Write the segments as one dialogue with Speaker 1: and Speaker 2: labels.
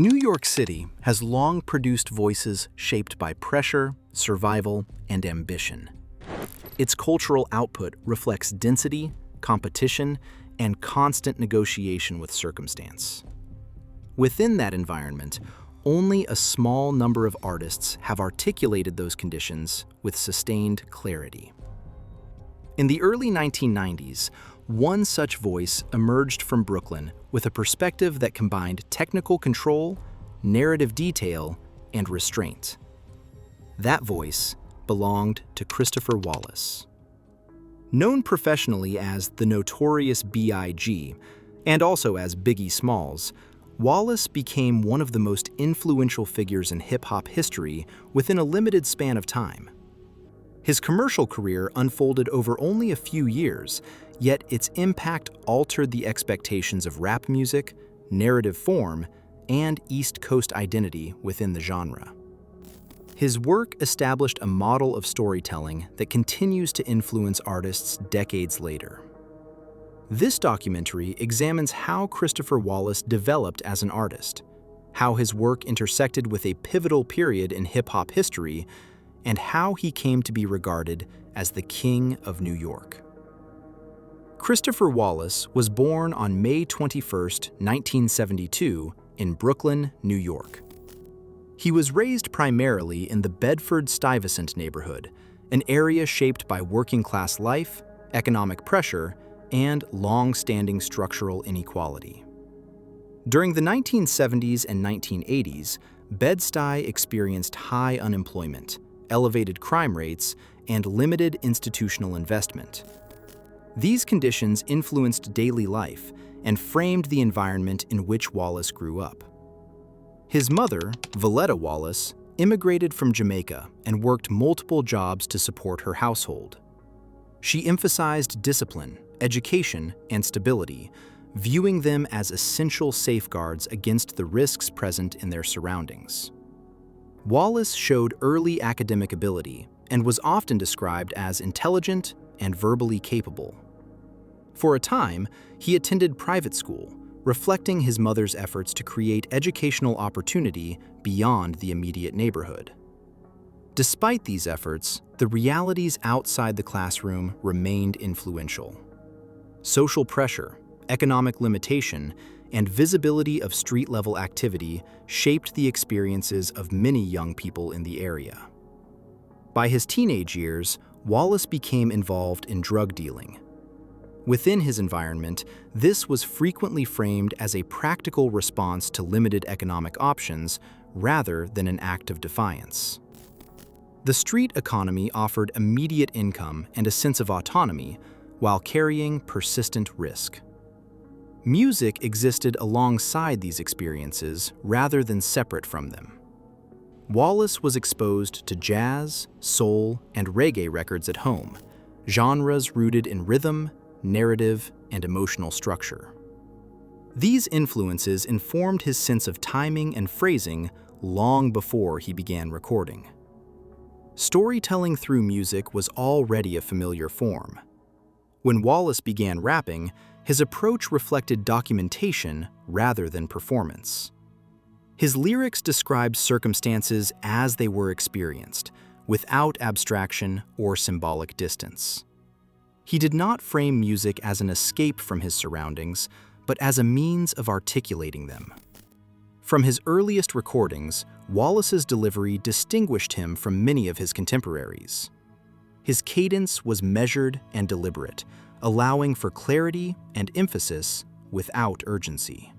Speaker 1: New York City has long produced voices shaped by pressure, survival, and ambition. Its cultural output reflects density, competition, and constant negotiation with circumstance. Within that environment, only a small number of artists have articulated those conditions with sustained clarity. In the early 1990s, one such voice emerged from Brooklyn with a perspective that combined technical control, narrative detail, and restraint. That voice belonged to Christopher Wallace. Known professionally as the Notorious B.I.G. and also as Biggie Smalls, Wallace became one of the most influential figures in hip-hop history within a limited span of time. His commercial career unfolded over only a few years, yet its impact altered the expectations of rap music, narrative form, and East Coast identity within the genre. His work established a model of storytelling that continues to influence artists decades later. This documentary examines how Christopher Wallace developed as an artist, how his work intersected with a pivotal period in hip-hop history, and how he came to be regarded as the King of New York. Christopher Wallace was born on May 21, 1972, in Brooklyn, New York. He was raised primarily in the Bedford-Stuyvesant neighborhood, an area shaped by working-class life, economic pressure, and long-standing structural inequality. During the 1970s and 1980s, Bed-Stuy experienced high unemployment, elevated crime rates, and limited institutional investment. These conditions influenced daily life and framed the environment in which Wallace grew up. His mother, Valletta Wallace, immigrated from Jamaica and worked multiple jobs to support her household. She emphasized discipline, education, and stability, viewing them as essential safeguards against the risks present in their surroundings. Wallace showed early academic ability and was often described as intelligent and verbally capable. For a time, he attended private school, reflecting his mother's efforts to create educational opportunity beyond the immediate neighborhood. Despite these efforts, the realities outside the classroom remained influential. Social pressure, economic limitation, and visibility of street-level activity shaped the experiences of many young people in the area. By his teenage years, Wallace became involved in drug dealing. Within his environment, this was frequently framed as a practical response to limited economic options rather than an act of defiance. The street economy offered immediate income and a sense of autonomy while carrying persistent risk. Music existed alongside these experiences rather than separate from them. Wallace was exposed to jazz, soul, and reggae records at home, genres rooted in rhythm, narrative, and emotional structure. These influences informed his sense of timing and phrasing long before he began recording. Storytelling through music was already a familiar form. When Wallace began rapping, his approach reflected documentation rather than performance. His lyrics described circumstances as they were experienced, without abstraction or symbolic distance. He did not frame music as an escape from his surroundings, but as a means of articulating them. From his earliest recordings, Wallace's delivery distinguished him from many of his contemporaries. His cadence was measured and deliberate, allowing for clarity and emphasis without urgency.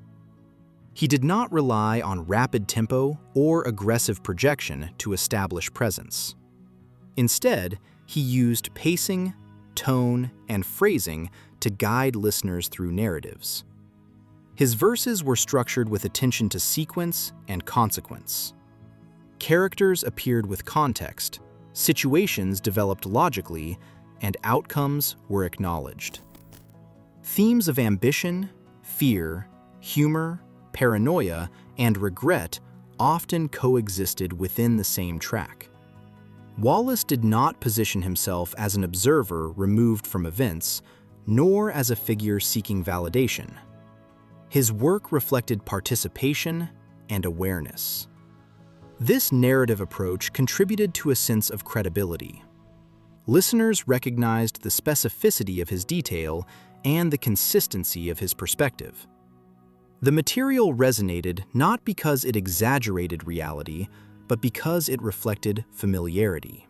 Speaker 1: He did not rely on rapid tempo or aggressive projection to establish presence. Instead, he used pacing, tone, and phrasing to guide listeners through narratives. His verses were structured with attention to sequence and consequence. Characters appeared with context, situations developed logically, and outcomes were acknowledged. Themes of ambition, fear, humor, paranoia, and regret often coexisted within the same track. Wallace did not position himself as an observer removed from events, nor as a figure seeking validation. His work reflected participation and awareness. This narrative approach contributed to a sense of credibility. Listeners recognized the specificity of his detail and the consistency of his perspective. The material resonated not because it exaggerated reality, but because it reflected familiarity.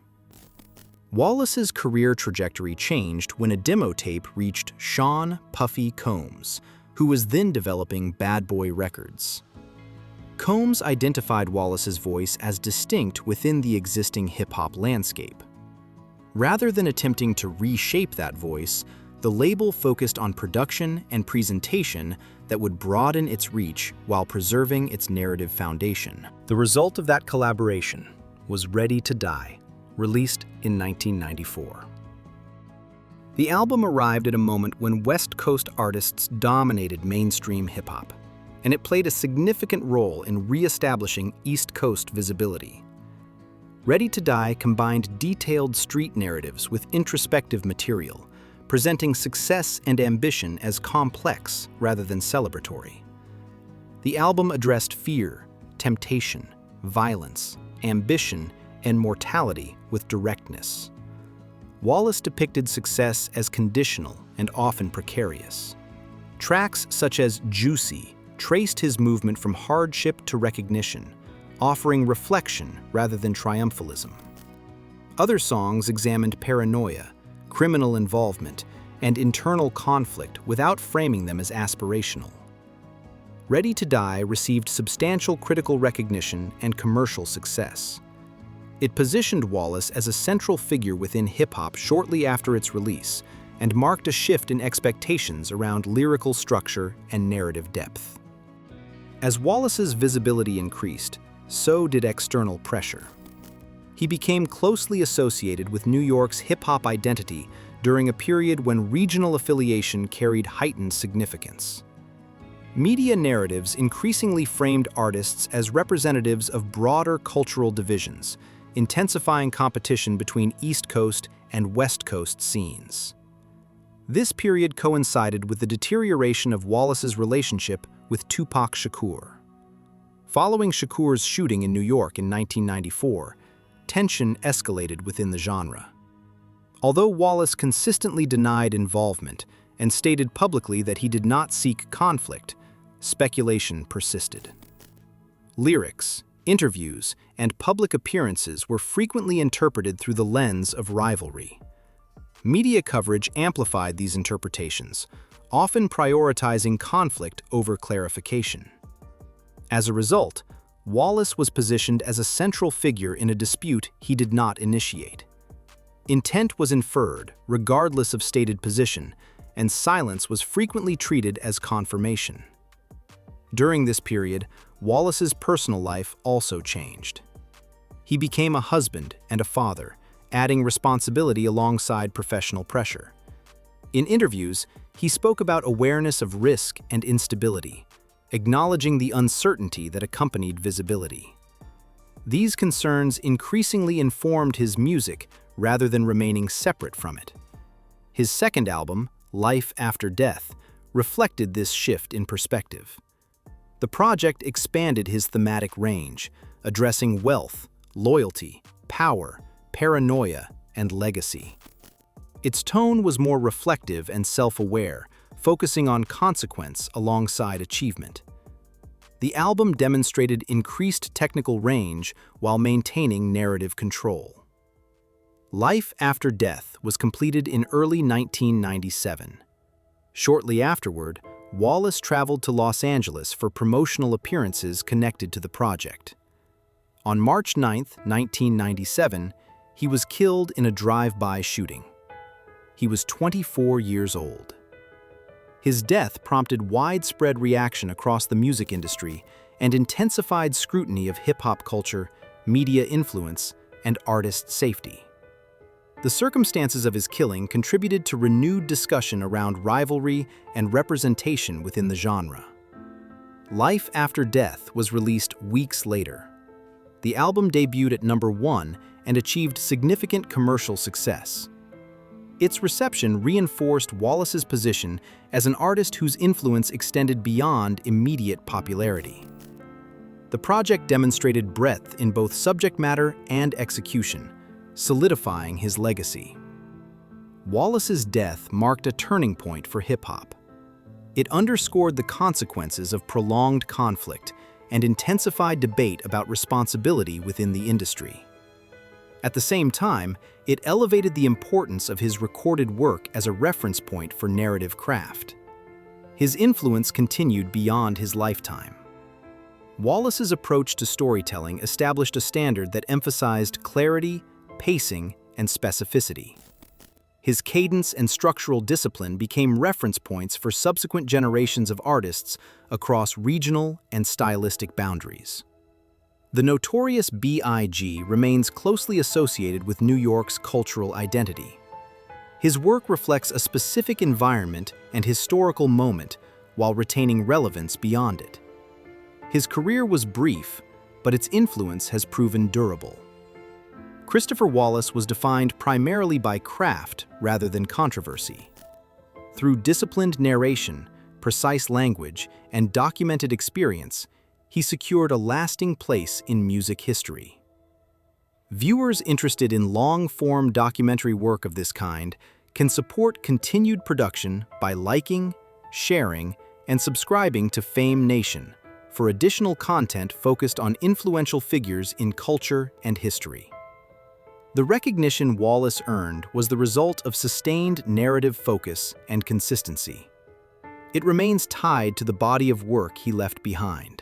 Speaker 1: Wallace's career trajectory changed when a demo tape reached Sean "Puffy" Combs, who was then developing Bad Boy Records. Combs identified Wallace's voice as distinct within the existing hip-hop landscape. Rather than attempting to reshape that voice, the label focused on production and presentation that would broaden its reach while preserving its narrative foundation. The result of that collaboration was Ready to Die, released in 1994. The album arrived at a moment when West Coast artists dominated mainstream hip-hop, and it played a significant role in re-establishing East Coast visibility. Ready to Die combined detailed street narratives with introspective material, presenting success and ambition as complex rather than celebratory. The album addressed fear, temptation, violence, ambition, and mortality with directness. Wallace depicted success as conditional and often precarious. Tracks such as Juicy traced his movement from hardship to recognition, offering reflection rather than triumphalism. Other songs examined paranoia, criminal involvement, and internal conflict without framing them as aspirational. Ready to Die received substantial critical recognition and commercial success. It positioned Wallace as a central figure within hip-hop shortly after its release and marked a shift in expectations around lyrical structure and narrative depth. As Wallace's visibility increased, so did external pressure. He became closely associated with New York's hip-hop identity during a period when regional affiliation carried heightened significance. Media narratives increasingly framed artists as representatives of broader cultural divisions, intensifying competition between East Coast and West Coast scenes. This period coincided with the deterioration of Wallace's relationship with Tupac Shakur. Following Shakur's shooting in New York in 1994, tension escalated within the genre. Although Wallace consistently denied involvement and stated publicly that he did not seek conflict, speculation persisted. Lyrics, interviews, and public appearances were frequently interpreted through the lens of rivalry. Media coverage amplified these interpretations, often prioritizing conflict over clarification. As a result, Wallace was positioned as a central figure in a dispute he did not initiate. Intent was inferred, regardless of stated position, and silence was frequently treated as confirmation. During this period, Wallace's personal life also changed. He became a husband and a father, adding responsibility alongside professional pressure. In interviews, he spoke about awareness of risk and instability, acknowledging the uncertainty that accompanied visibility. These concerns increasingly informed his music rather than remaining separate from it. His second album, Life After Death, reflected this shift in perspective. The project expanded his thematic range, addressing wealth, loyalty, power, paranoia, and legacy. Its tone was more reflective and self-aware, focusing on consequence alongside achievement. The album demonstrated increased technical range while maintaining narrative control. Life After Death was completed in early 1997. Shortly afterward, Wallace traveled to Los Angeles for promotional appearances connected to the project. On March 9, 1997, he was killed in a drive-by shooting. He was 24 years old. His death prompted widespread reaction across the music industry and intensified scrutiny of hip-hop culture, media influence, and artist safety. The circumstances of his killing contributed to renewed discussion around rivalry and representation within the genre. Life After Death was released weeks later. The album debuted at number 1 and achieved significant commercial success. Its reception reinforced Wallace's position as an artist whose influence extended beyond immediate popularity. The project demonstrated breadth in both subject matter and execution, solidifying his legacy. Wallace's death marked a turning point for hip-hop. It underscored the consequences of prolonged conflict and intensified debate about responsibility within the industry. At the same time, it elevated the importance of his recorded work as a reference point for narrative craft. His influence continued beyond his lifetime. Wallace's approach to storytelling established a standard that emphasized clarity, pacing, and specificity. His cadence and structural discipline became reference points for subsequent generations of artists across regional and stylistic boundaries. The Notorious B.I.G. remains closely associated with New York's cultural identity. His work reflects a specific environment and historical moment while retaining relevance beyond it. His career was brief, but its influence has proven durable. Christopher Wallace was defined primarily by craft rather than controversy. Through disciplined narration, precise language, and documented experience, he secured a lasting place in music history. Viewers interested in long-form documentary work of this kind can support continued production by liking, sharing, and subscribing to Fame Nation for additional content focused on influential figures in culture and history. The recognition Wallace earned was the result of sustained narrative focus and consistency. It remains tied to the body of work he left behind.